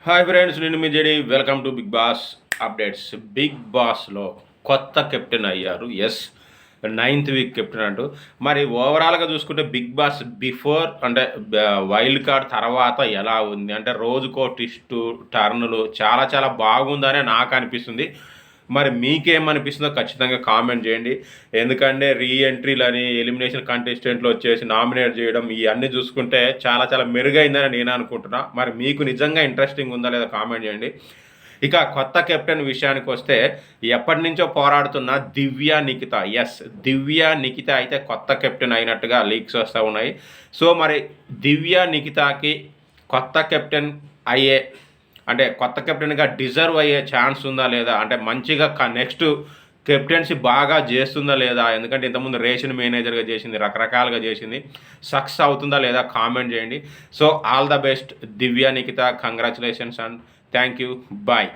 Hi friends, నేను మీ JD. Welcome to Bigg Boss updates. Bigg బాస్లో కొత్త కెప్టెన్ అయ్యారు. ఎస్, 9th వీక్ కెప్టెన్ అంటూ. మరి ఓవరాల్గా చూసుకుంటే బిగ్ బాస్ బిఫోర్ అంటే వైల్డ్ కార్డ్ తర్వాత ఎలా ఉంది అంటే రోజుకో ట్విస్టు టర్నులు చాలా చాలా బాగుందనే నాకు అనిపిస్తుంది. మరి మీకేమనిపిస్తుందో ఖచ్చితంగా కామెంట్ చేయండి. ఎందుకంటే రీఎంట్రీలని ఎలిమినేషన్ కంటెస్టెంట్లు వచ్చేసి నామినేట్ చేయడం ఇవన్నీ చూసుకుంటే చాలా చాలా మెరుగైందని నేను అనుకుంటున్నా. మరి మీకు నిజంగా ఇంట్రెస్టింగ్ ఉందా లేదా కామెంట్ చేయండి. ఇక కొత్త కెప్టెన్ విషయానికి వస్తే ఎప్పటి నుంచో పోరాడుతున్న దివ్య నిఖిత. ఎస్, దివ్య నిఖిత అయితే కొత్త కెప్టెన్ అయినట్టుగా లీక్స్ వస్తూ ఉన్నాయి. సో మరి దివ్య నిఖితకి కొత్త కెప్టెన్ అయ్యే అంటే కొత్త కెప్టెన్గా డిజర్వ్ అయ్యే ఛాన్స్ ఉందా లేదా, అంటే మంచిగా నెక్స్ట్ కెప్టెన్సీ బాగా చేస్తుందా లేదా, ఎందుకంటే ఇంతకుముందు రేషన్ మేనేజర్గా చేసింది, రకరకాలుగా చేసింది, సక్సెస్ అవుతుందా లేదా కామెంట్ చేయండి. So all the best Divya Nikhita, congratulations and thank you, bye.